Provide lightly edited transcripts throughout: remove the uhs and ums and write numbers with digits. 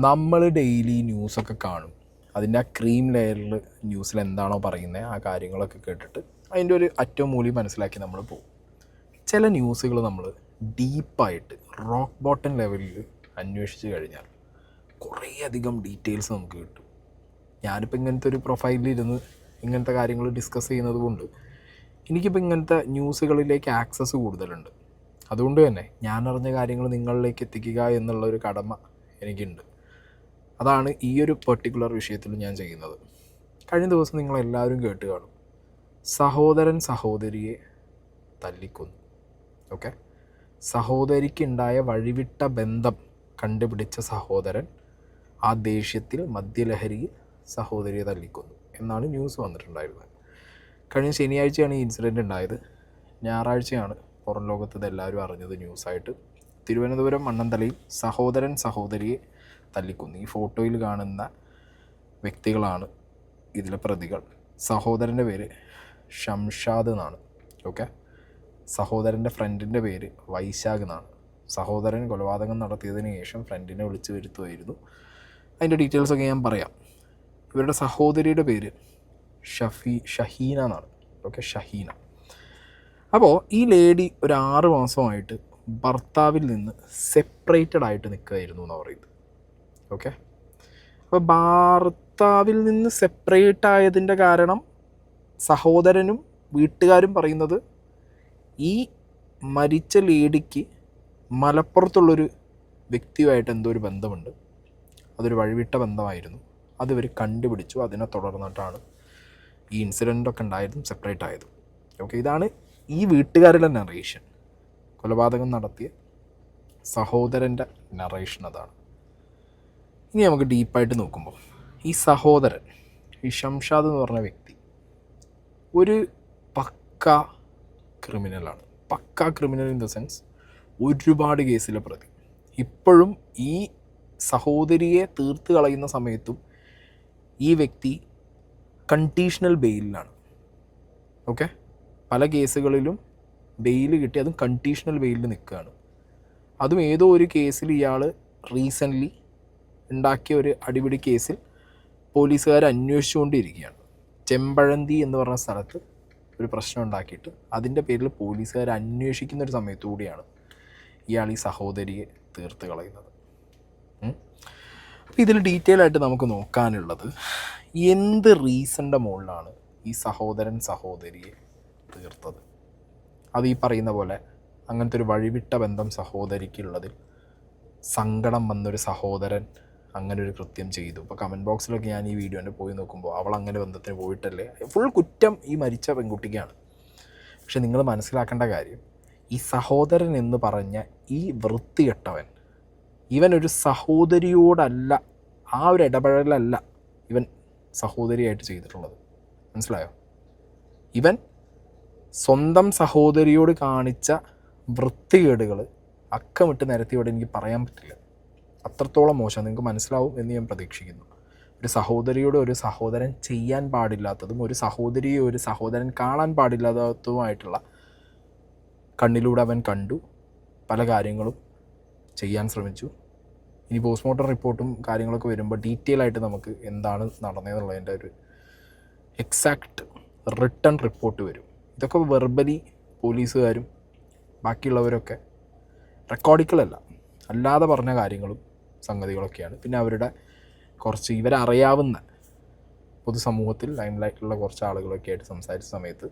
നമ്മൾ ഡെയിലി ന്യൂസൊക്കെ കാണും. അതിൻ്റെ ആ ക്രീം ലെയറിൽ ന്യൂസിൽ എന്താണോ പറയുന്നത് ആ കാര്യങ്ങളൊക്കെ കേട്ടിട്ട് അതിൻ്റെ ഒരു അറ്റവും മൂല്യം മനസ്സിലാക്കി നമ്മൾ പോകും. ചില ന്യൂസുകൾ നമ്മൾ ഡീപ്പായിട്ട് റോക്ക് ബോട്ടം ലെവലിൽ അന്വേഷിച്ച് കഴിഞ്ഞാൽ കുറേയധികം ഡീറ്റെയിൽസ് നമുക്ക് കിട്ടും. ഞാനിപ്പോൾ ഇങ്ങനത്തെ ഒരു പ്രൊഫൈലിലിരുന്ന് ഇങ്ങനത്തെ കാര്യങ്ങൾ ഡിസ്കസ് ചെയ്യുന്നത് കൊണ്ട് എനിക്കിപ്പോൾ ഇങ്ങനത്തെ ന്യൂസുകളിലേക്ക് ആക്സസ് കൂടുതലുണ്ട്. അതുകൊണ്ട് തന്നെ ഞാൻ അറിഞ്ഞ കാര്യങ്ങൾ നിങ്ങളിലേക്ക് എത്തിക്കുക എന്നുള്ളൊരു കടമ എനിക്കുണ്ട്. അതാണ് ഈ ഒരു പെർട്ടിക്കുലർ വിഷയത്തിൽ ഞാൻ ചെയ്യുന്നത്. കഴിഞ്ഞ ദിവസം നിങ്ങളെല്ലാവരും കേട്ട് കാണും, സഹോദരൻ സഹോദരിയെ തല്ലിക്കൊന്നു. ഓക്കെ, സഹോദരിക്കുണ്ടായ വഴിവിട്ട ബന്ധം കണ്ടുപിടിച്ച സഹോദരൻ ആ ദേഷ്യത്തിൽ മദ്യലഹരിയിൽ സഹോദരിയെ തല്ലിക്കൊന്നു എന്നാണ് ന്യൂസ് വന്നിട്ടുണ്ടായിരുന്നത്. കഴിഞ്ഞ ശനിയാഴ്ചയാണ് ഈ ഇൻസിഡൻറ്റ് ഉണ്ടായത്. ഞായറാഴ്ചയാണ് പുറം ലോകത്ത് ഇതെല്ലാവരും അറിഞ്ഞത് ന്യൂസായിട്ട്. തിരുവനന്തപുരം മണ്ണന്തലയിൽ സഹോദരൻ സഹോദരിയെ തല്ലിക്കൊന്നു. ഈ ഫോട്ടോയിൽ കാണുന്ന വ്യക്തികളാണ് ഇതിലെ പ്രതികൾ. സഹോദരൻ്റെ പേര് ഷംഷാദ് എന്നാണ്. ഓക്കെ, സഹോദരൻ്റെ ഫ്രണ്ടിൻ്റെ പേര് വൈശാഖ് എന്നാണ്. സഹോദരൻ കൊലപാതകം നടത്തിയതിന് ശേഷം ഫ്രണ്ടിനെ വിളിച്ചു വരുത്തുമായിരുന്നു. അതിൻ്റെ ഡീറ്റെയിൽസൊക്കെ ഞാൻ പറയാം. ഇവരുടെ സഹോദരിയുടെ പേര് ഷഹീന എന്നാണ്. ഓക്കെ, ഷഹീന. അപ്പോൾ ഈ ലേഡി ഒരു 6 മാസമായിട്ട് ഭർത്താവിൽ നിന്ന് സെപ്പറേറ്റഡ് ആയിട്ട് നിൽക്കുകയായിരുന്നു എന്നാണ് പറയുന്നത്. ഓക്കെ, അപ്പോൾ ഭർത്താവിൽ നിന്ന് സെപ്പറേറ്റ് ആയതിൻ്റെ കാരണം സഹോദരനും വീട്ടുകാരും പറയുന്നത് ഈ മരിച്ച ലേഡിക്ക് മലപ്പുറത്തുള്ളൊരു വ്യക്തിയുമായിട്ട് എന്തോ ഒരു ബന്ധമുണ്ട്. അതൊരു വഴിവിട്ട ബന്ധമായിരുന്നു. അതിവർ കണ്ടുപിടിച്ചു. അതിനെ തുടർന്നിട്ടാണ് ഈ ഇൻസിഡൻ്റൊക്കെ ഉണ്ടായതും സെപ്പറേറ്റ് ആയതും. ഓക്കെ, ഇതാണ് ഈ വീട്ടുകാരുടെ നറേഷൻ. കൊലപാതകം നടത്തിയ സഹോദരൻ്റെ നറേഷൻ അതാണ്. ഇനി നമുക്ക് ഡീപ്പായിട്ട് നോക്കുമ്പോൾ ഈ സഹോദരൻ, ഈ ഷംഷാദ് എന്ന് പറഞ്ഞ വ്യക്തി ഒരു പക്ക ക്രിമിനലാണ്. പക്ക ക്രിമിനൽ ഇൻ ദ സെൻസ് ഒരുപാട് കേസിലെ പ്രതി. ഇപ്പോഴും ഈ സഹോദരിയെ തീർത്ത് കളയുന്ന സമയത്തും ഈ വ്യക്തി കണ്ടീഷണൽ ബെയിലിലാണ്. ഓക്കെ, പല കേസുകളിലും ബെയിൽ കിട്ടി, അതും കണ്ടീഷണൽ ബെയിലിൽ നിൽക്കുകയാണ്. അതും ഏതോ ഒരു കേസിൽ ഇയാൾ റീസെൻ്റ്ലി ഉണ്ടാക്കിയ ഒരു അടിപിടി കേസിൽ പോലീസുകാർ അന്വേഷിച്ചുകൊണ്ടിരിക്കുകയാണ്. ചെമ്പഴന്തി എന്ന് പറഞ്ഞ സ്ഥലത്ത് ഒരു പ്രശ്നം ഉണ്ടാക്കിയിട്ട് അതിൻ്റെ പേരിൽ പോലീസുകാർ അന്വേഷിക്കുന്ന ഒരു സമയത്തു കൂടിയാണ് ഇയാൾ ഈ സഹോദരിയെ തീർത്ത് കളയുന്നത്. അപ്പോൾ ഇതിൽ ഡീറ്റെയിൽ ആയിട്ട് നമുക്ക് നോക്കാനുള്ളത് എന്ത് റീസണിൻ്റെ മുകളിലാണ് ഈ സഹോദരൻ സഹോദരിയെ തീർത്തത്. അത് ഈ പറയുന്ന പോലെ അങ്ങനത്തെ ഒരു വഴിവിട്ട ബന്ധം സഹോദരിക്കുള്ളതിൽ സങ്കടം വന്നൊരു സഹോദരൻ അങ്ങനെ ഒരു കൃത്യം ചെയ്തു. ഇപ്പോൾ കമൻറ്റ് ബോക്സിലൊക്കെ ഞാൻ ഈ വീഡിയോൻ്റെ പോയി നോക്കുമ്പോൾ അവൾ അങ്ങനെ ബന്ധത്തിന് പോയിട്ടല്ലേ, ഫുൾ കുറ്റം ഈ മരിച്ച പെൺകുട്ടിക്കാണ്. പക്ഷെ നിങ്ങൾ മനസ്സിലാക്കേണ്ട കാര്യം, ഈ സഹോദരൻ എന്ന് പറഞ്ഞ ഈ വൃത്തികെട്ടവൻ ഇവൻ ഒരു സഹോദരിയോടല്ല, ആ ഒരു ഇടപെടലല്ല ഇവൻ സഹോദരിയായിട്ട് ചെയ്തിട്ടുള്ളത്. മനസ്സിലായോ? ഇവൻ സ്വന്തം സഹോദരിയോട് കാണിച്ച വൃത്തികേടുകൾ അക്കമിട്ട് നിരത്തിയോടെ എനിക്ക് പറയാൻ പറ്റില്ല. അത്രത്തോളം മോശം. നിങ്ങൾക്ക് മനസ്സിലാവും എന്ന് ഞാൻ പ്രതീക്ഷിക്കുന്നു. ഒരു സഹോദരിയോട് ഒരു സഹോദരൻ ചെയ്യാൻ പാടില്ലാത്തതും ഒരു സഹോദരിയെ ഒരു സഹോദരൻ കാണാൻ പാടില്ലാത്തതുമായിട്ടുള്ള കണ്ണിലൂടെ അവൻ കണ്ടു. പല കാര്യങ്ങളും ചെയ്യാൻ ശ്രമിച്ചു. ഇനി പോസ്റ്റ്മോർട്ടം റിപ്പോർട്ടും കാര്യങ്ങളൊക്കെ വരുമ്പോൾ ഡീറ്റെയിൽ ആയിട്ട് നമുക്ക് എന്താണ് നടന്നതെന്നുള്ളതിൻ്റെ ഒരു എക്സാക്റ്റ് റിട്ടൺ റിപ്പോർട്ട് വരും. ഇതൊക്കെ വെർബലി പോലീസുകാരും ബാക്കിയുള്ളവരൊക്കെ റെക്കോർഡിക്കലല്ല അല്ലാതെ പറഞ്ഞ കാര്യങ്ങളും സംഗതികളൊക്കെയാണ്. പിന്നെ അവരുടെ കുറച്ച് ഇവരറിയാവുന്ന പൊതുസമൂഹത്തിൽ ലൈംലൈറ്റിലുള്ള കുറച്ച് ആളുകളൊക്കെ ആയിട്ട് സംസാരിച്ച സമയത്ത്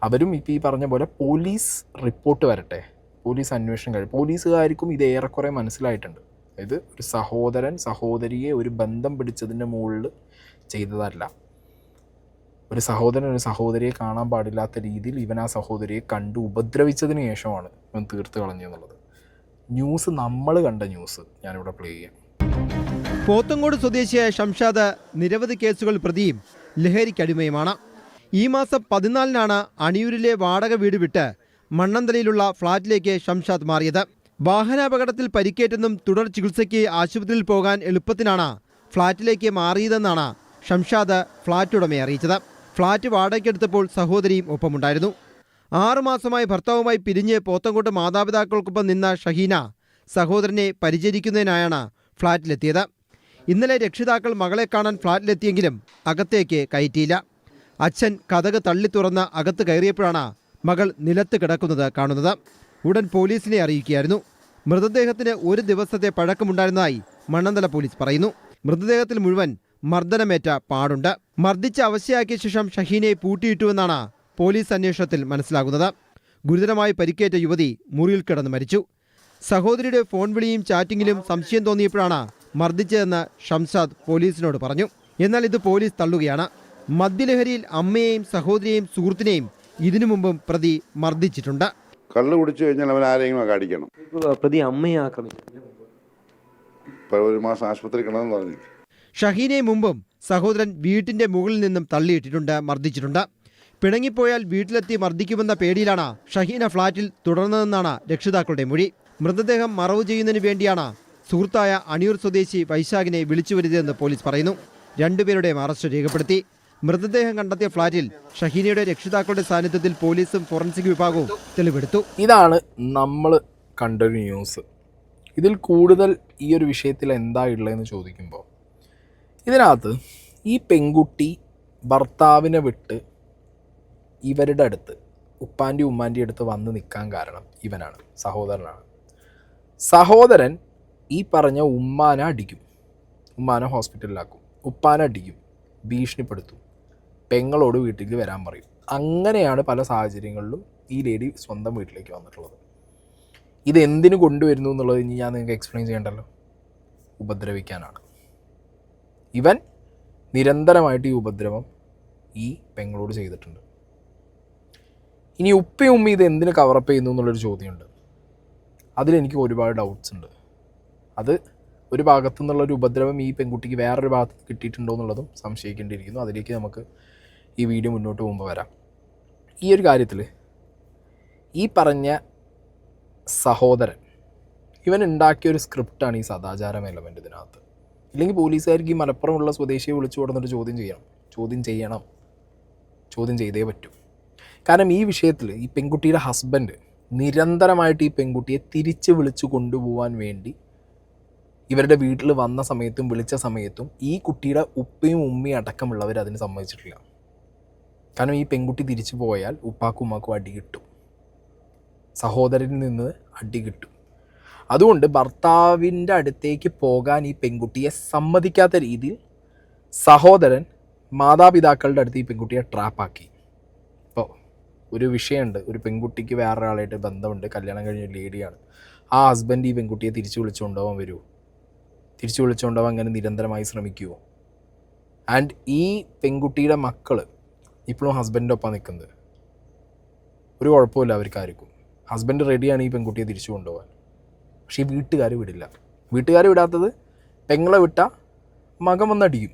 അവരും ഇപ്പോൾ ഈ പറഞ്ഞ പോലെ പോലീസ് റിപ്പോർട്ട് വരട്ടെ, പോലീസ് അന്വേഷണം കഴിയും, പോലീസുകാർക്കും ഇത് ഏറെക്കുറെ മനസ്സിലായിട്ടുണ്ട്. അതായത് ഒരു സഹോദരൻ സഹോദരിയെ ഒരു ബന്ധം പിടിച്ചതിൻ്റെ മുകളിൽ ചെയ്തതല്ല, ഒരു സഹോദരൻ ഒരു സഹോദരിയെ കാണാൻ പാടില്ലാത്ത രീതിയിൽ ഇവൻ ആ സഹോദരിയെ കണ്ടു ഉപദ്രവിച്ചതിന് ശേഷമാണ് ഇവൻ തീർത്ത് കളഞ്ഞെന്നുള്ളത്. ന്യൂസ് നമ്മൾ കണ്ട ന്യൂസ് ഞാനിവിടെ പ്ലേ ചെയ്യാം. പോത്തങ്കോട് സ്വദേശിയായ ഷംഷാദ് നിരവധി കേസുകൾ പ്രതിയും ലഹരിക്കടിമയുമാണ്. ഈ മാസം 14-നാണ് അണിയൂരിലെ വാടക വീട് വിട്ട് മണ്ണന്തലയിലുള്ള ഫ്ളാറ്റിലേക്ക് ഷംഷാദ് മാറിയത്. വാഹനാപകടത്തിൽ പരിക്കേറ്റെന്നും തുടർ ചികിത്സയ്ക്ക് ആശുപത്രിയിൽ പോകാൻ എളുപ്പത്തിനാണ് ഫ്ളാറ്റിലേക്ക് മാറിയതെന്നാണ് ഷംഷാദ് ഫ്ളാറ്റ് ഉടമയെ അറിയിച്ചത്. ഫ്ളാറ്റ് വാടകയ്ക്കെടുത്തപ്പോൾ സഹോദരിയും ഒപ്പമുണ്ടായിരുന്നു. 6 മാസമായി ഭർത്താവുമായി പിരിഞ്ഞ് പോത്തങ്കോട്ട് മാതാപിതാക്കൾക്കൊപ്പം നിന്ന ഷഹീന സഹോദരനെ പരിചരിക്കുന്നതിനായാണ് ഫ്ളാറ്റിലെത്തിയത്. ഇന്നലെ രക്ഷിതാക്കൾ മകളെ കാണാൻ ഫ്ളാറ്റിലെത്തിയെങ്കിലും അകത്തേക്ക് കയറ്റിയില്ല. അച്ഛൻ കതക് തള്ളി തുറന്ന് അകത്ത് കയറിയപ്പോഴാണ് മകൾ നിലത്ത് കിടക്കുന്നത് കാണുന്നത്. ഉടൻ പോലീസിനെ അറിയിക്കുകയായിരുന്നു. മൃതദേഹത്തിന് 1 ദിവസത്തെ പഴക്കമുണ്ടായിരുന്നതായി മണ്ണന്തല പോലീസ് പറയുന്നു. മൃതദേഹത്തിൽ മുഴുവൻ മർദ്ദനമേറ്റ പാടുണ്ട്. മർദ്ദിച്ച് അവശയാക്കിയ ശേഷം ഷഹീനെ പൂട്ടിയിട്ടുവെന്നാണ് പോലീസ് അന്വേഷണത്തിൽ മനസ്സിലാകുന്നത്. ഗുരുതരമായി പരിക്കേറ്റ യുവതി മുറിയിൽ കിടന്ന് മരിച്ചു. സഹോദരിയുടെ ഫോൺ വിളിയും ചാറ്റിങ്ങിലും സംശയം തോന്നിയപ്പോഴാണ് മർദ്ദിച്ചതെന്ന് ഷംസാദ് പോലീസിനോട് പറഞ്ഞു. എന്നാൽ ഇത് പോലീസ് തള്ളുകയാണ്. മദ്യലഹരിയിൽ അമ്മയെയും സഹോദരിയെയും സുഹൃത്തിനെയും ഇതിനു മുമ്പും പ്രതി മർദ്ദിച്ചിട്ടുണ്ട്. കള്ളു കുടിച്ചു കഴിഞ്ഞാൽ അവൻ ആരെങ്കിലും അടിക്കണം. പ്രതി അമ്മയെ ആക്രമിച്ചു. 1 മാസം ആശുപത്രി കിടന്നെന്ന് പറഞ്ഞു. ഷഹീനെ മുമ്പും സഹോദരൻ വീട്ടിന്റെ മുകളിൽ നിന്നും തള്ളിയിട്ടിട്ടുണ്ട്, മർദ്ദിച്ചിട്ടുണ്ട്. പിണങ്ങിപ്പോയാൽ വീട്ടിലെത്തി മർദ്ദിക്കുമെന്ന പേടിയിലാണ് ഷഹീന ഫ്ളാറ്റിൽ തുടർന്നതെന്നാണ് രക്ഷിതാക്കളുടെ മൊഴി. മൃതദേഹം മറവ് ചെയ്യുന്നതിന് വേണ്ടിയാണ് സുഹൃത്തായ അണിയൂർ സ്വദേശി വൈശാഖിനെ വിളിച്ചു വരുത്തിയതെന്ന് പോലീസ് പറയുന്നു. 2 പേരുടെയും അറസ്റ്റ് രേഖപ്പെടുത്തി. മൃതദേഹം കണ്ടെത്തിയ ഫ്ളാറ്റിൽ ഷഹീനയുടെ രക്ഷിതാക്കളുടെ സാന്നിധ്യത്തിൽ പോലീസും ഫോറൻസിക് വിഭാഗവും തെളിവെടുത്തു. ഇതാണ് നമ്മൾ കണ്ടൊരു ന്യൂസ്. ഇതിൽ കൂടുതൽ ഈ ഒരു വിഷയത്തിൽ എന്താ ഉള്ളതെന്ന് ചോദിക്കുമ്പോൾ ഇതിനകത്ത് ഈ പെൺകുട്ടി ഭർത്താവിനെ വിട്ട് ഇവരുടെ അടുത്ത് ഉപ്പാൻ്റെ ഉമ്മാൻ്റെ അടുത്ത് വന്ന് നിൽക്കാൻ കാരണം ഇവനാണ്, സഹോദരനാണ്. സഹോദരൻ ഈ പറഞ്ഞ ഉമ്മാനെ അടിക്കും, ഉമ്മാനെ ഹോസ്പിറ്റലിലാക്കും, ഉപ്പാനെ അടിക്കും, ഭീഷണിപ്പെടുത്തും, പെങ്ങളോട് വീട്ടിലേക്ക് വരാൻ പറയും. അങ്ങനെയാണ് പല സാഹചര്യങ്ങളിലും ഈ ലേഡി സ്വന്തം വീട്ടിലേക്ക് വന്നിട്ടുള്ളത്. ഇതെന്തിനു കൊണ്ടുവരുന്നു എന്നുള്ളത് ഇനി ഞാൻ നിങ്ങൾക്ക് എക്സ്പ്ലെയിൻ ചെയ്യണ്ടല്ലോ. ഉപദ്രവിക്കാനാണ്. ഇവൻ നിരന്തരമായിട്ട് ഈ ഉപദ്രവം ഈ പെങ്ങളോട് ചെയ്തിട്ടുണ്ട്. ഇനി ഉപ്പയും ഉമ്മയും ഇത് എന്തിന് കവറപ്പ് ചെയ്യുന്നു എന്നുള്ളൊരു ചോദ്യമുണ്ട്. അതിലെനിക്ക് ഒരുപാട് ഡൗട്ട്സ് ഉണ്ട്. അത് ഒരു ഭാഗത്തു നിന്നുള്ളൊരു ഉപദ്രവം ഈ പെൺകുട്ടിക്ക് വേറൊരു ഭാഗത്ത് കിട്ടിയിട്ടുണ്ടോ എന്നുള്ളതും സംശയിക്കേണ്ടിയിരിക്കുന്നു. അതിലേക്ക് നമുക്ക് ഈ വീഡിയോ മുന്നോട്ട് പോകുമ്പോൾ വരാം. ഈ ഒരു കാര്യത്തിൽ ഈ പറഞ്ഞ സഹോദരൻ ഇവൻ ഉണ്ടാക്കിയൊരു സ്ക്രിപ്റ്റാണ് ഈ സദാചാരം എലമെൻ്റ് ഇതിനകത്ത്. ഇല്ലെങ്കിൽ പോലീസുകാർക്ക് ഈ മലപ്പുറമുള്ള സ്വദേശിയെ വിളിച്ചു കൊടുത്തിട്ട് ചോദ്യം ചെയ്തേ പറ്റൂ. കാരണം ഈ വിഷയത്തിൽ ഈ പെൺകുട്ടിയുടെ ഹസ്ബൻഡ് നിരന്തരമായിട്ട് ഈ പെൺകുട്ടിയെ തിരിച്ച് വിളിച്ചു കൊണ്ടുപോകാൻ വേണ്ടി ഇവരുടെ വീട്ടിൽ വന്ന സമയത്തും വിളിച്ച സമയത്തും ഈ കുട്ടിയുടെ ഉപ്പയും ഉമ്മയും അടക്കമുള്ളവർ അതിന് സമ്മതിച്ചിട്ടില്ല. കാരണം ഈ പെൺകുട്ടി തിരിച്ചു പോയാൽ ഉപ്പാക്കും ഉമ്മാക്കും അടി കിട്ടും, സഹോദരനിൽ നിന്ന് അടി കിട്ടും. അതുകൊണ്ട് ഭർത്താവിൻ്റെ അടുത്തേക്ക് പോകാൻ ഈ പെൺകുട്ടിയെ സമ്മതിക്കാത്ത രീതിയിൽ സഹോദരൻ മാതാപിതാക്കളുടെ അടുത്ത് ഈ പെൺകുട്ടിയെ ട്രാപ്പാക്കി. ഇപ്പോൾ ഒരു വിഷയമുണ്ട്, ഒരു പെൺകുട്ടിക്ക് വേറൊരാളായിട്ട് ബന്ധമുണ്ട്, കല്യാണം കഴിഞ്ഞ ലേഡിയാണ്. ആ ഹസ്ബൻഡ് ഈ പെൺകുട്ടിയെ തിരിച്ചു വിളിച്ചുകൊണ്ടുപോകാൻ വരുമോ? തിരിച്ചു വിളിച്ചുകൊണ്ടുപോകാൻ അങ്ങനെ നിരന്തരമായി ശ്രമിക്കുമോ? ആൻഡ് ഈ പെൺകുട്ടിയുടെ മക്കൾ ഇപ്പോഴും ഹസ്ബൻഡിൻ്റെ ഒപ്പം നിൽക്കുന്നത്. ഒരു കുഴപ്പമില്ല അവർക്കാർക്കും. ഹസ്ബൻഡ് റെഡിയാണ് ഈ പെൺകുട്ടിയെ തിരിച്ചു കൊണ്ടുപോകാൻ. പക്ഷേ ഈ വീട്ടുകാർ വിടില്ല. വീട്ടുകാർ വിടാത്തത് പെങ്ങളെ വിട്ടാൽ മകൻ വന്നടിക്കും.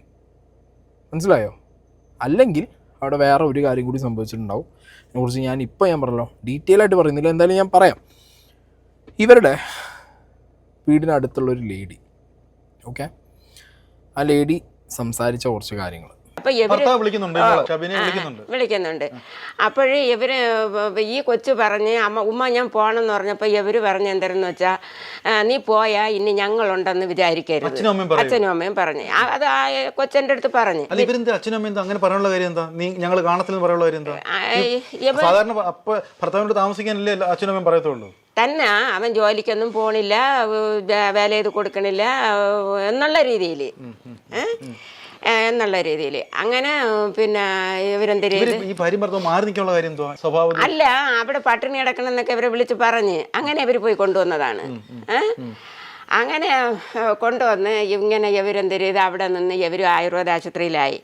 മനസ്സിലായോ? അല്ലെങ്കിൽ അവിടെ വേറെ ഒരു കാര്യം കൂടി സംഭവിച്ചിട്ടുണ്ടാവും. അതിനെക്കുറിച്ച് ഞാൻ പറഞ്ഞല്ലോ, ഡീറ്റെയിൽ ആയിട്ട് പറയുന്നില്ല, എന്തായാലും ഞാൻ പറയാം. ഇവരുടെ വീടിനടുത്തുള്ളൊരു ലേഡി, ഓക്കെ, ആ ലേഡി സംസാരിച്ച കുറച്ച് കാര്യങ്ങൾ വിളിക്കുന്നുണ്ട്. അപ്പോഴേ ഇവര് ഈ കൊച്ചു പറഞ്ഞ് ഉമ്മ ഞാൻ പോണെന്ന് പറഞ്ഞപ്പോൾ ഇവര് പറഞ്ഞ് എന്തായിരുന്നു വെച്ചാൽ, നീ പോയാ ഇനി ഞങ്ങളുണ്ടെന്ന് വിചാരിക്കരുത്. അച്ഛനും അമ്മയും പറഞ്ഞു. അത് ആ കൊച്ചൻ്റെ അടുത്ത് പറഞ്ഞു. അച്ഛനും അമ്മയും അങ്ങനെ പറയാനുള്ള കാര്യം എന്താ? നീ ഞങ്ങൾ കാണത്തില്ലെന്ന് പറയാനുള്ള കാര്യം എന്താ? സാധാരണ ഭർത്താവിനോട് താമസിക്കാനല്ലേ അച്ഛനും അമ്മയും പറയത്തുള്ളൂ. തന്നെ അവൻ ജോലിക്കൊന്നും പോണില്ല, വേല ചെയ്ത് കൊടുക്കണില്ല എന്നുള്ള രീതിയിൽ അങ്ങനെ പിന്നെ അല്ല, അവിടെ പട്ടിണി കിടക്കണം എന്നൊക്കെ ഇവരെ വിളിച്ച് പറഞ്ഞ് അങ്ങനെ ഇവർ പോയി കൊണ്ടുവന്നതാണ്. അങ്ങനെ കൊണ്ടുവന്ന് ഇങ്ങനെ ഇവരെന്ത് ചെയ്ത് അവിടെ നിന്ന് ഇവർ ആയുർവേദ ആശുപത്രിയിലായി.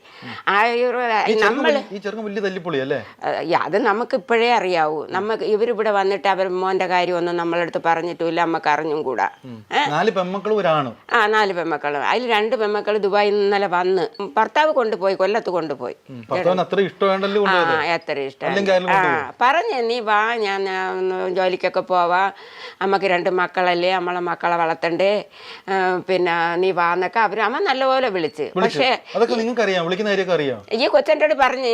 അത് നമുക്ക് ഇപ്പോഴേ അറിയാവൂ. ഇവരിവിടെ വന്നിട്ട് അവർ മോന്റെ കാര്യമൊന്നും നമ്മളടുത്ത് പറഞ്ഞിട്ടില്ല, നമുക്ക് അറിഞ്ഞും കൂടാ. 4 പെൺമക്കളും. അതിൽ 2 പെൺമക്കൾ ദുബായിൽ ഇന്നലെ വന്ന് ഭർത്താവ് കൊണ്ടുപോയി, കൊല്ലത്ത് കൊണ്ടുപോയി. എത്ര ഇഷ്ടം പറഞ്ഞ്, നീ വാ, ഞാൻ ജോലിക്കൊക്കെ പോവാ, നമുക്ക് 2 മക്കളല്ലേ, നമ്മളെ മക്കളെ വളർത്തണ്ടേ, പിന്നെ നീ വാന്നൊക്കെ അമ്മ നല്ലപോലെ വിളിച്ച്. പക്ഷേ ഈ കൊച്ചൻ്റെ പറഞ്ഞ്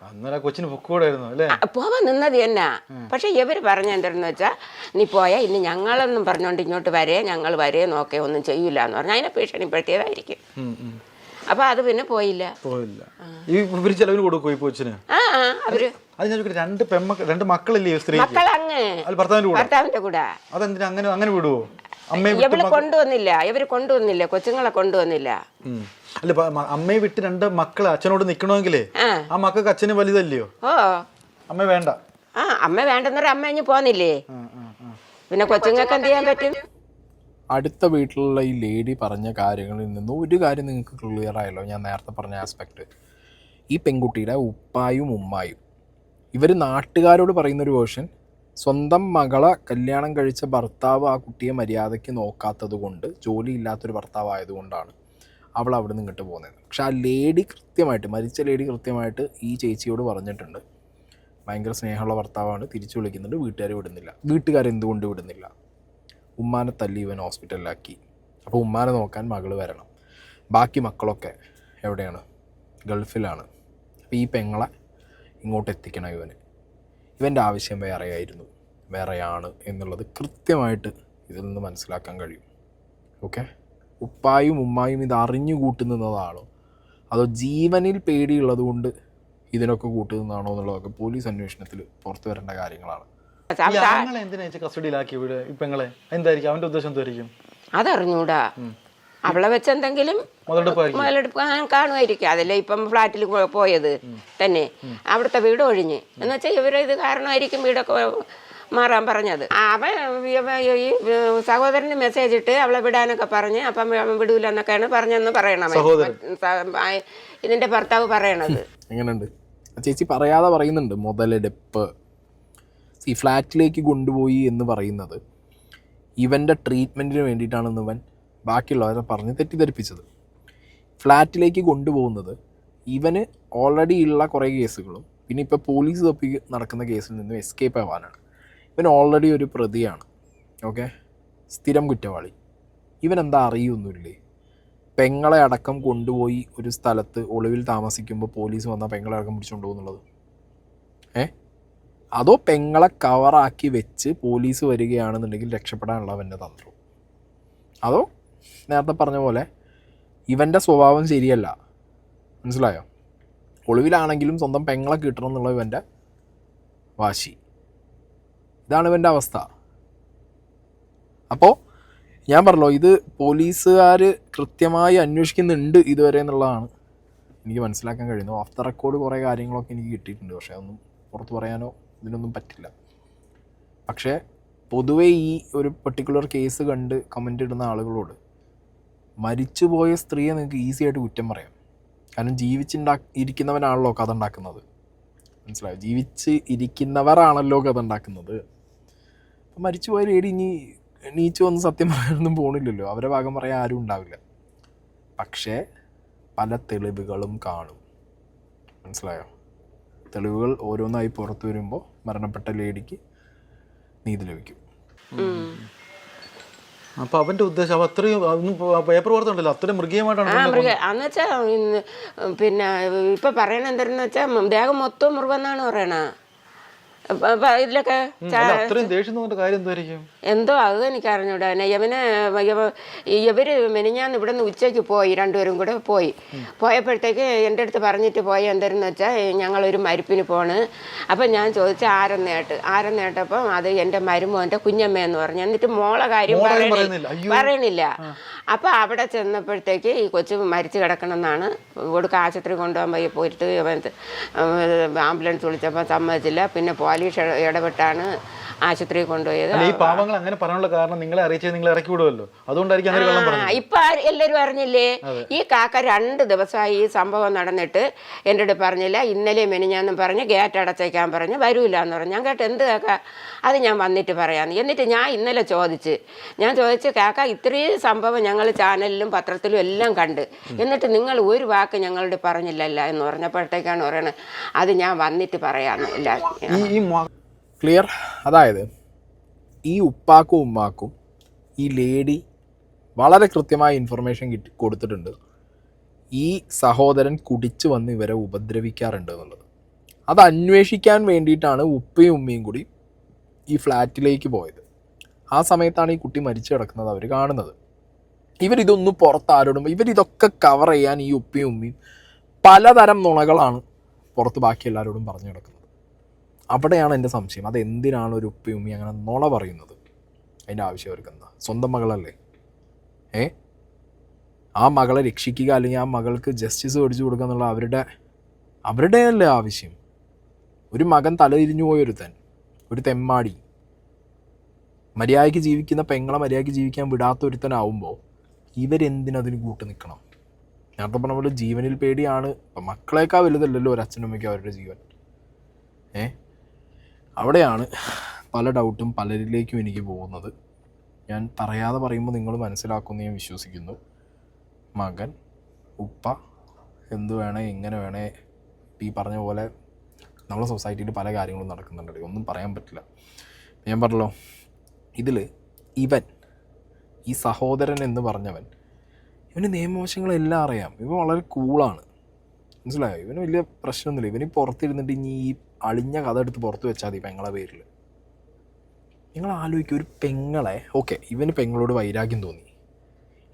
അന്നേരം ആ കൊച്ചിന് പൊക്കൂടായിരുന്നു അല്ലേ? പോവാൻ നിന്നത് എന്നാ. പക്ഷെ ഇവർ പറഞ്ഞ എന്താണെന്ന് വെച്ചാൽ നീ പോയാൽ ഇനി ഞങ്ങളെന്നും പറഞ്ഞുകൊണ്ട് ഇങ്ങോട്ട് വരേ, ഞങ്ങൾ വരേ നോക്കേ ഒന്നും ചെയ്യൂല എന്ന് പറഞ്ഞാൽ അതിനെ ഭീഷണിപ്പെടുത്തിയതായിരിക്കും. അപ്പൊ അത് പിന്നെ പോയില്ല. ഈ ഇവര് ചെലവിന് കൊടുക്കും ഈ കൊച്ചിന്. അവര് അത് ഞാൻ ചോദിക്കട്ടെ, രണ്ട് മക്കളില്ലേ സ്ത്രീ? മക്കളങ്ങ് ഭർത്താവിന്റെ കൂടെ. അതെന്തിനാ അങ്ങനെ വിടുവോ? ഇവര് കൊണ്ടുവന്നില്ല, കൊച്ചുങ്ങളെ കൊണ്ടുവന്നില്ല. അല്ല, അമ്മയെ വിട്ട് 2 മക്കള് അച്ഛനോട് നിക്കണമെങ്കിലേ ആ മക്കൾക്ക് അച്ഛന് വലുതല്ലയോ? അമ്മ വേണ്ട. അമ്മ വേണ്ടെന്ന് പറഞ്ഞ അമ്മ ഇനി പോന്നില്ലേ, പിന്നെ കൊച്ചുങ്ങൾക്ക് എന്ത് ചെയ്യാൻ പറ്റും? അടുത്ത വീട്ടിലുള്ള ഈ ലേഡി പറഞ്ഞ കാര്യങ്ങളിൽ നിന്ന് ഒരു കാര്യം നിങ്ങൾക്ക് ക്ലിയർ ആയല്ലോ. ഞാൻ നേരത്തെ പറഞ്ഞ ആസ്പെക്റ്റ്, ഈ പെൺകുട്ടിയുടെ ഉപ്പായും ഉമ്മായും ഇവർ നാട്ടുകാരോട് പറയുന്നൊരു വേർഷൻ, സ്വന്തം മകളെ കല്യാണം കഴിച്ച ഭർത്താവ് ആ കുട്ടിയെ മര്യാദയ്ക്ക് നോക്കാത്തത് കൊണ്ട്, ജോലി ഇല്ലാത്തൊരു ഭർത്താവ് ആയതുകൊണ്ടാണ് അവൾ അവിടെ നിന്ന് ഇങ്ങോട്ട് പോകുന്നത്. പക്ഷെ ആ ലേഡി കൃത്യമായിട്ട്, മരിച്ച ലേഡി കൃത്യമായിട്ട് ഈ ചേച്ചിയോട് പറഞ്ഞിട്ടുണ്ട്, ഭയങ്കര സ്നേഹമുള്ള ഭർത്താവാണ്, തിരിച്ചു വിളിക്കുന്നുണ്ട്, വീട്ടുകാർ വിടുന്നില്ല. വീട്ടുകാരെന്തുകൊണ്ട് വിടുന്നില്ല? ഉമ്മാനെ തല്ലി ഇവൻ ഹോസ്പിറ്റലിലാക്കി. അപ്പോൾ ഉമ്മാനെ നോക്കാൻ മകൾ വരണം. ബാക്കി മക്കളൊക്കെ എവിടെയാണ്? ഗൾഫിലാണ്. അപ്പോൾ ഈ പെങ്ങളെ ഇങ്ങോട്ട് എത്തിക്കണം ഇവൻ്റെ ആവശ്യം വേറെയാണ് എന്നുള്ളത് കൃത്യമായിട്ട് ഇതിൽ നിന്ന് മനസ്സിലാക്കാൻ കഴിയും. ഓക്കെ, ഉപ്പായും ഉമ്മായും ഇത് അറിഞ്ഞു കൂട്ടുന്നതാണോ അതോ ജീവനിൽ പേടിയുള്ളത് കൊണ്ട് ഇതിനൊക്കെ കൂട്ടുന്നതാണോ എന്നുള്ളതൊക്കെ പോലീസ് അന്വേഷണത്തിൽ പുറത്തു വരേണ്ട കാര്യങ്ങളാണ്. എന്തിനാ കസ്റ്റഡിയിലാക്കി പെങ്ങളെ? എന്തായിരിക്കും അവന്റെ ഉദ്ദേശം? എന്തായിരിക്കും അതറിഞ്ഞൂടാ. അവളെ വെച്ച് എന്തെങ്കിലും മുതലെടുപ്പ് കാണുമായിരിക്കും. അതല്ലേ ഇപ്പം ഫ്ലാറ്റിൽ പോയത് തന്നെ, അവിടുത്തെ വീട് ഒഴിഞ്ഞ് എന്ന് വെച്ചാൽ ഇവരെ ഇത് കാരണമായിരിക്കും വീടൊക്കെ മാറാൻ പറഞ്ഞത്. അവൻ ഈ സഹോദരന് മെസ്സേജ് ഇട്ട് അവളെ വിടാനൊക്കെ പറഞ്ഞ്, അപ്പം വിടൂല എന്നൊക്കെയാണ് പറഞ്ഞെന്ന് പറയണം ഇതിന്റെ ഭർത്താവ് പറയണത്. എങ്ങനെയുണ്ട് ചേച്ചി? പറയാതെ പറയുന്നുണ്ട് മുതലെടുപ്പ്. ഈ ഫ്ലാറ്റിലേക്ക് കൊണ്ടുപോയി എന്ന് പറയുന്നത് ഇവൻ്റെ ട്രീറ്റ്മെൻറ്റിന് വേണ്ടിയിട്ടാണെന്ന് ഇവൻ ബാക്കിയുള്ളവരെ പറഞ്ഞ് തെറ്റിദ്ധരിപ്പിച്ചത്. ഫ്ലാറ്റിലേക്ക് കൊണ്ടുപോകുന്നത് ഇവന് ഓൾറെഡി ഉള്ള കുറേ കേസുകളും പിന്നെ ഇപ്പോൾ പോലീസ് തപ്പി നടക്കുന്ന കേസിൽ നിന്നും എസ്കേപ്പ് ആവാനാണ്. ഇവൻ ഓൾറെഡി ഒരു പ്രതിയാണ്. ഓക്കെ, സ്ഥിരം കുറ്റവാളി. ഇവൻ എന്താ അറിയൊന്നുമില്ലേ? പെങ്ങളെ അടക്കം കൊണ്ടുപോയി ഒരു സ്ഥലത്ത് ഒളിവിൽ താമസിക്കുമ്പോൾ പോലീസ് വന്നാൽ പെങ്ങളെ അടക്കം പിടിച്ചുകൊണ്ട് പോകുന്നുള്ളത്? അതോ പെങ്ങളെ കവറാക്കി വെച്ച് പോലീസ് വരികയാണെന്നുണ്ടെങ്കിൽ രക്ഷപ്പെടാനുള്ള അവൻ്റെ തന്ത്രം? അതോ നേരത്തെ പറഞ്ഞ പോലെ ഇവൻ്റെ സ്വഭാവം ശരിയല്ല, മനസ്സിലായോ? ഒളിവിലാണെങ്കിലും സ്വന്തം പെങ്ങളെ കിട്ടണം എന്നുള്ള ഇവൻ്റെ വാശി. ഇതാണ് ഇവൻ്റെ അവസ്ഥ. അപ്പോൾ ഞാൻ പറഞ്ഞല്ലോ, ഇത് പോലീസുകാർ കൃത്യമായി അന്വേഷിക്കുന്നുണ്ട് ഇതുവരെ എന്നുള്ളതാണ് എനിക്ക് മനസ്സിലാക്കാൻ കഴിയുന്നത്. ഓഫ് ദ റെക്കോർഡ് കുറേ കാര്യങ്ങളൊക്കെ എനിക്ക് കിട്ടിയിട്ടുണ്ട്, പക്ഷേ അതൊന്നും പുറത്ത് പറയാനോ ഇതിനൊന്നും പറ്റില്ല. പക്ഷേ പൊതുവേ ഈ ഒരു പെർട്ടിക്കുലർ കേസ് കണ്ട് കമൻ്റ് ഇടുന്ന ആളുകളോട് മരിച്ചുപോയ സ്ത്രീയെ നിങ്ങൾക്ക് ഈസി ആയിട്ട് കുറ്റം പറയാം. കാരണം ഇരിക്കുന്നവനാണല്ലോ കഥ ഉണ്ടാക്കുന്നത്, മനസ്സിലായോ? ജീവിച്ച് ഇരിക്കുന്നവരാണല്ലോ കഥ ഉണ്ടാക്കുന്നത്. അപ്പം മരിച്ചുപോയ ലേഡി ഇനി നീച്ചു വന്ന് സത്യം പറയാനൊന്നും പോകണില്ലല്ലോ, അവരെ ഭാഗം പറയാൻ ആരും ഉണ്ടാവില്ല. പക്ഷേ പല തെളിവുകളും കാണും, മനസ്സിലായോ? തെളിവുകൾ ഓരോന്നായി പുറത്തു വരുമ്പോൾ മരണപ്പെട്ട ലേഡിക്ക് നീതി ലഭിക്കും. അപ്പൊ അവന്റെ ഉദ്ദേശം അത്രയും പേപ്പർ വാർത്തണ്ടല്ലോ, അത്രയും മൃഗീയമായിട്ടാണ്. എന്നുവെച്ചാ പിന്നെ ഇപ്പൊ പറയണ എന്താന്ന് വെച്ചാ ദേഹം മൊത്തം മുറിവെന്നാണ് പറയണ. ഇതിലൊക്കെ എന്തോ അത് എനിക്ക് അറിഞ്ഞൂടാ. ഇവര് മെനിഞ്ഞാന്ന് ഇവിടെ നിന്ന് ഉച്ചയ്ക്ക് പോയി, രണ്ടുപേരും കൂടെ പോയപ്പോഴത്തേക്ക് എൻ്റെ അടുത്ത് പറഞ്ഞിട്ട് പോയ എന്തായിരുന്നു വെച്ചാൽ ഞങ്ങളൊരു മരിപ്പിന് പോണ്. അപ്പം ഞാൻ ചോദിച്ചാൽ ആരെന്നേട്ടപ്പം അത് എൻ്റെ മരുമോൻ്റെ കുഞ്ഞമ്മയെന്ന് പറഞ്ഞു. എന്നിട്ട് മോളെ കാര്യം പറയണില്ല. അപ്പം അവിടെ ചെന്നപ്പോഴത്തേക്ക് ഈ കൊച്ചു മരിച്ചു കിടക്കണമെന്നാണ്. കൊടുക്ക ആശുപത്രി കൊണ്ടുപോകാൻ പോയിട്ട് ആംബുലൻസ് വിളിച്ചപ്പോൾ സമ്മതിച്ചില്ല. പിന്നെ പോലീസ് ഇടപെട്ടാണ് ആശുപത്രിയിൽ കൊണ്ടുപോയത്. ഈ പാവങ്ങൾ അങ്ങനെ പറയാനുള്ള കാരണം നിങ്ങളെ അറിയിച്ചത് നിങ്ങളെ ഇറക്കി വിടുമല്ലോ, അതുകൊണ്ടായിരിക്കും. ഇപ്പൊ എല്ലാവരും അറിഞ്ഞില്ലേ? ഈ കാക്ക 2 ദിവസമായി ഈ സംഭവം നടന്നിട്ട് എൻ്റെ അടുത്ത് പറഞ്ഞില്ല. ഇന്നലെ മെനിഞ്ഞാന്നും പറഞ്ഞ് ഗേറ്റ് അടച്ചേക്കാൻ പറഞ്ഞ് വരൂല എന്ന് പറഞ്ഞു. ഞാൻ കേട്ട് എന്ത് കാക്ക, അത് ഞാൻ വന്നിട്ട് പറയാമെന്ന്. എന്നിട്ട് ഞാൻ ഇന്നലെ ചോദിച്ച് കാക്ക ഇത്രയും സംഭവം ഞങ്ങൾ ചാനലിലും പത്രത്തിലും എല്ലാം കണ്ട്, എന്നിട്ട് നിങ്ങൾ ഒരു വാക്ക് ഞങ്ങളുടെ പറഞ്ഞില്ലല്ല എന്ന് പറഞ്ഞപ്പോഴത്തേക്കാണ് പറയണത് അത് ഞാൻ വന്നിട്ട് പറയാമെന്ന്. എല്ലാവരും ക്ലിയർ? അതായത് ഈ ഉപ്പാക്കും ഉമ്മാക്കും ഈ ലേഡി വളരെ കൃത്യമായ ഇൻഫർമേഷൻ കൊടുത്തിട്ടുണ്ട്, ഈ സഹോദരൻ കുടിച്ചു വന്ന് ഇവരെ ഉപദ്രവിക്കാറുണ്ട് എന്നുള്ളത്. അത് അന്വേഷിക്കാൻ വേണ്ടിയിട്ടാണ് ഉപ്പയും ഉമ്മയും കൂടി ഈ ഫ്ലാറ്റിലേക്ക് പോയത്. ആ സമയത്താണ് ഈ കുട്ടി മരിച്ചു കിടക്കുന്നത് അവർ കാണുന്നത്. ഇവരിതൊന്നും പുറത്താരോടും, ഇവരിതൊക്കെ കവർ ചെയ്യാൻ ഈ ഉപ്പയും ഉമ്മയും പലതരം നുണകളാണ് പുറത്ത് ബാക്കി എല്ലാവരോടും പറഞ്ഞു കിടക്കുന്നത്. അവിടെയാണ് എൻ്റെ സംശയം. അതെന്തിനാണ് ഒരു ഉപ്പയും ഉമ്മയും അങ്ങനെ നുണ പറയുന്നത്? അതിൻ്റെ ആവശ്യം അവർക്ക് എന്താ? സ്വന്തം മകളല്ലേ? ആ മകളെ രക്ഷിക്കുക, അല്ലെങ്കിൽ ആ മകൾക്ക് ജസ്റ്റിസ് മേടിച്ചു കൊടുക്കുക എന്നുള്ള അവരുടെ അല്ലേ ആവശ്യം? ഒരു മകൻ തലതിരിഞ്ഞു പോയൊരുത്തൻ, ഒരു തെമ്മാടി, മര്യാദയ്ക്ക് ജീവിക്കുന്ന പെങ്ങളെ മര്യാദയ്ക്ക് ജീവിക്കാൻ വിടാത്ത ഒരുത്തനാവുമ്പോൾ ഇവരെന്തിനതിന് കൂട്ട് നിൽക്കണം? നേരത്തെ പറഞ്ഞ പോലെ ജീവനിൽ പേടിയാണ്. ഇപ്പം മക്കളേക്കാൾ വലുതല്ലല്ലോ ഒരു അച്ഛനമ്മയ്ക്ക് അവരുടെ ജീവൻ. അവിടെയാണ് പല ഡൗട്ടും പലരിലേക്കും എനിക്ക് പോകുന്നത്. ഞാൻ പറയാതെ പറയുമ്പോൾ നിങ്ങൾ മനസ്സിലാക്കുമെന്ന് ഞാൻ വിശ്വസിക്കുന്നു. മകൻ, ഉപ്പ, എന്ത് വേണേ എങ്ങനെ വേണേ, ഈ പറഞ്ഞ പോലെ നമ്മളെ സൊസൈറ്റിയിൽ പല കാര്യങ്ങളും നടക്കുന്നുണ്ട്, ഒന്നും പറയാൻ പറ്റില്ല. ഞാൻ പറഞ്ഞല്ലോ, ഇതിൽ ഇവൻ, ഈ സഹോദരൻ എന്ന് പറഞ്ഞവൻ, ഇവന് നിയമവശങ്ങളെല്ലാം അറിയാം. ഇവൻ വളരെ കൂളാണ്, മനസ്സിലായോ? ഇവന് വലിയ പ്രശ്നമൊന്നുമില്ല. ഇവന് പുറത്തിരുന്നിട്ട് ഇനി ഈ അളിഞ്ഞ കഥ എടുത്ത് പുറത്ത് വെച്ചാൽ മതി പെങ്ങളെ പേരിൽ. നിങ്ങൾ ആലോചിക്കുക, ഒരു പെങ്ങളെ, ഓക്കെ, ഇവന് പെങ്ങളോട് വൈരാഗ്യം തോന്നി,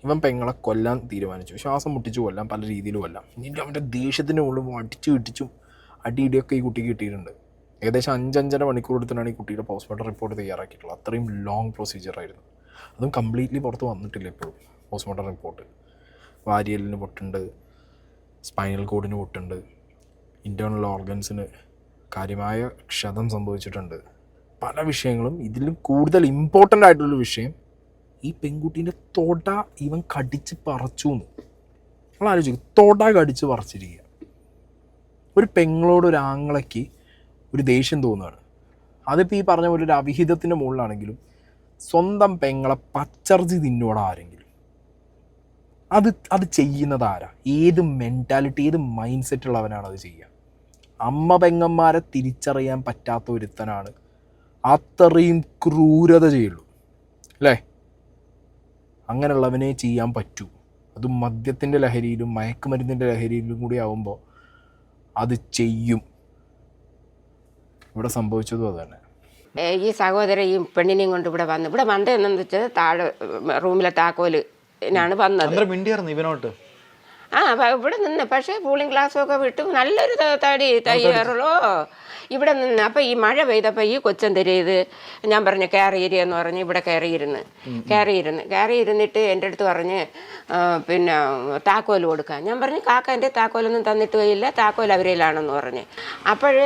ഇവൻ പെങ്ങളെ കൊല്ലാൻ തീരുമാനിച്ചു, ശ്വാസം മുട്ടിച്ചു കൊല്ലാം, പല രീതിയിൽ കൊല്ലാം. എന്നിട്ട് അവൻ്റെ ദേഷ്യത്തിൻ്റെ മുകളിൽ അടിച്ചും അടിയിടിയൊക്കെ ഈ കുട്ടിക്ക് കിട്ടിയിട്ടുണ്ട്. ഏകദേശം 5-5.5 മണിക്കൂർ എടുത്തിട്ടാണ് ഈ കുട്ടിയുടെ പോസ്റ്റ്മോർട്ടം റിപ്പോർട്ട് തയ്യാറാക്കിയിട്ടുള്ളത്. അത്രയും ലോങ് പ്രൊസീജിയറായിരുന്നു. അതും കംപ്ലീറ്റ്ലി പുറത്ത് വന്നിട്ടില്ല ഇപ്പോഴും പോസ്റ്റ്മോർട്ടം റിപ്പോർട്ട്. വാരിയലിന് പൊട്ടുണ്ട്, സ്പൈനൽ കോഡിന് പൊട്ടുണ്ട്, ഇൻറ്റേർണൽ ഓർഗൻസിന് കാര്യമായ ക്ഷതം സംഭവിച്ചിട്ടുണ്ട്. പല വിഷയങ്ങളും. ഇതിലും കൂടുതൽ ഇമ്പോർട്ടൻ്റ് ആയിട്ടുള്ളൊരു വിഷയം, ഈ പെൺകുട്ടീൻ്റെ തൊട ഇവൻ കടിച്ച് പറിച്ചു എന്ന്. നമ്മൾ ആലോചിക്കും, തൊട കടിച്ച് പറിച്ചിരിക്കുക. ഒരു പെങ്ങളോട്, ഒരു ആങ്ങളയ്ക്ക് ഒരു ദേഷ്യം തോന്നുകയാണ്. അതിപ്പോൾ ഈ പറഞ്ഞ പോലെ ഒരു അവിഹിതത്തിൻ്റെ മുകളിലാണെങ്കിലും സ്വന്തം പെങ്ങളെ പച്ചർജി തിന്നോടാ ആരെങ്കിലും, അത് ചെയ്യുന്നത് ആരാ? ഏത് മെൻറ്റാലിറ്റി, ഏത് മൈൻഡ് സെറ്റുള്ളവനാണ് അത് ചെയ്യുക? അമ്മ പെങ്ങന്മാരെ തിരിച്ചറിയാൻ പറ്റാത്ത ഒരുത്തനാണ് അത്രയും ക്രൂരത ചെയ്യുള്ളൂ, അല്ലേ? അങ്ങനെയുള്ളവനെ ചെയ്യാൻ പറ്റൂ. അതും മദ്യത്തിൻ്റെ ലഹരിയിലും മയക്കുമരുന്നിൻ്റെ ലഹരിയിലും കൂടി ആവുമ്പോൾ അത് ചെയ്യും. ഇവിടെ സംഭവിച്ചതും അത് തന്നെ. ഈ സഹോദരൻ ഈ പെണ്ണിനെയും കൊണ്ട് ഇവിടെ വന്നതെന്നു വെച്ചാൽ താഴെ റൂമിലെ താക്കോലിനാണ് വന്നത്. ഇവനോട്ട് ഇവിടെ നിന്ന്, പക്ഷേ കൂളിംഗ് ഗ്ലാസ്സൊക്കെ വിട്ടു നല്ലൊരു തടി തയ്യാറുള്ളോ ഇവിടെ നിന്ന്. അപ്പം ഈ മഴ പെയ്തപ്പോൾ ഈ കൊച്ചെന്തരിയത്, ഞാൻ പറഞ്ഞു കയറിയിരുന്ന് പറഞ്ഞ് ഇവിടെ കയറിയിരുന്നിട്ട് എൻ്റെ അടുത്ത് പറഞ്ഞ് പിന്നെ താക്കോൽ കൊടുക്കാൻ. ഞാൻ പറഞ്ഞു കാക്ക എൻ്റെ താക്കോലൊന്നും തന്നിട്ട് പോയില്ല, താക്കോൽ അവരിലാണെന്ന് പറഞ്ഞ്. അപ്പോഴ്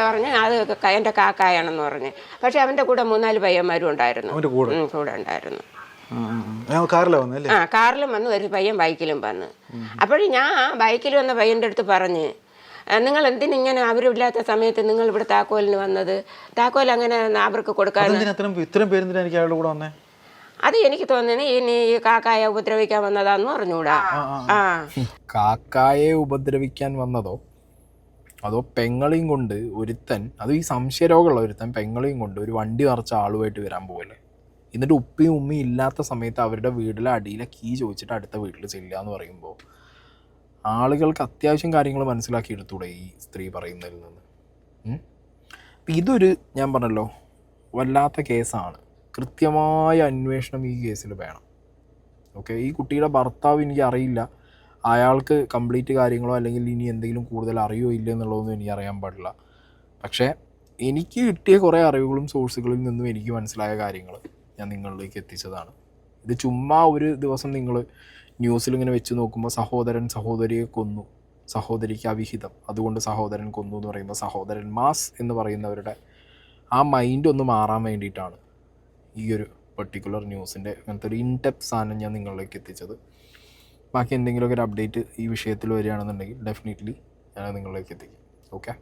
പറഞ്ഞ് അത് എൻ്റെ കാക്കായാണെന്ന് പറഞ്ഞ്. പക്ഷെ അവൻ്റെ കൂടെ 3-4 പയ്യന്മാരും ഉണ്ടായിരുന്നു, കൂടെ ഉണ്ടായിരുന്നു. കാറിലും വന്ന് ഒരു പയ്യൻ ബൈക്കിലും വന്ന്. അപ്പോഴും ഞാൻ ബൈക്കിൽ വന്ന പയ്യൻ്റെ അടുത്ത് പറഞ്ഞ്, നിങ്ങൾ എന്തിനിങ്ങനെ അവരില്ലാത്ത സമയത്ത് നിങ്ങൾ ഇവിടെ താക്കോലിന് വന്നത്? താക്കോൽ അങ്ങനെ അവർക്ക് കൊടുക്കാൻ. അത് എനിക്ക് തോന്നുന്നു ഇനി ഈ കാക്കായെ ഉപദ്രവിക്കാൻ വന്നതാന്ന് പറഞ്ഞുകൂടാ. കാക്കായെ ഉപദ്രവിക്കാൻ വന്നതോ അതോ പെങ്ങളെയും കൊണ്ട് ഒരുത്തൻ, അത് ഈ സംശയരോഗമുള്ള ഒരുത്തൻ പെങ്ങളെയും കൊണ്ട് ഒരു വണ്ടി നിറച്ച ആളുമായിട്ട് വരാൻ പോകല്ലേ? എന്നിട്ട് ഉപ്പയും ഉമ്മയും ഇല്ലാത്ത സമയത്ത് അവരുടെ വീട്ടിലെ അടിയിലെ കീ ചോദിച്ചിട്ട് അടുത്ത വീട്ടിൽ ചെല്ലുക എന്ന് പറയുമ്പോൾ ആളുകൾക്ക് അത്യാവശ്യം കാര്യങ്ങൾ മനസ്സിലാക്കി എടുത്തൂടെ ഈ സ്ത്രീ പറയുന്നതിൽ നിന്ന്? അപ്പം ഇതൊരു, ഞാൻ പറഞ്ഞല്ലോ, വല്ലാത്ത കേസാണ്. കൃത്യമായ അന്വേഷണം ഈ കേസിൽ വേണം. ഓക്കെ, ഈ കുട്ടിയുടെ ഭർത്താവ് എനിക്ക് അറിയില്ല, അയാൾക്ക് കംപ്ലീറ്റ് കാര്യങ്ങളോ അല്ലെങ്കിൽ ഇനി എന്തെങ്കിലും കൂടുതൽ അറിയോ ഇല്ല എന്നുള്ളതൊന്നും എനിക്ക് അറിയാൻ പാടില്ല. പക്ഷേ എനിക്ക് കിട്ടിയ കുറേ അറിവുകളും സോഴ്സുകളിൽ നിന്നും എനിക്ക് മനസ്സിലായ കാര്യങ്ങൾ ഞാൻ നിങ്ങളിലേക്ക് എത്തിച്ചതാണ്. ഇത് ചുമ്മാ ഒരു ദിവസം നിങ്ങൾ ന്യൂസിലിങ്ങനെ വെച്ച് നോക്കുമ്പോൾ സഹോദരൻ സഹോദരിയെ കൊന്നു, സഹോദരിക്ക് അവിഹിതം, അതുകൊണ്ട് സഹോദരൻ കൊന്നു എന്ന് പറയുമ്പോൾ സഹോദരൻ മാസ് എന്ന് പറയുന്നവരുടെ ആ മൈൻഡ് ഒന്ന് മാറാൻ വേണ്ടിയിട്ടാണ് ഈ ഒരു പെർട്ടിക്കുലർ ന്യൂസിൻ്റെ അങ്ങനത്തെ ഒരു ഇൻഡെപ്ത് സാധനം ഞാൻ നിങ്ങളിലേക്ക് എത്തിച്ചത്. ബാക്കി എന്തെങ്കിലുമൊക്കെ ഒരു അപ്ഡേറ്റ് ഈ വിഷയത്തിൽ വരികയാണെന്നുണ്ടെങ്കിൽ ഡെഫിനറ്റ്ലി ഞാൻ നിങ്ങളിലേക്ക് എത്തിക്കും. ഓക്കെ.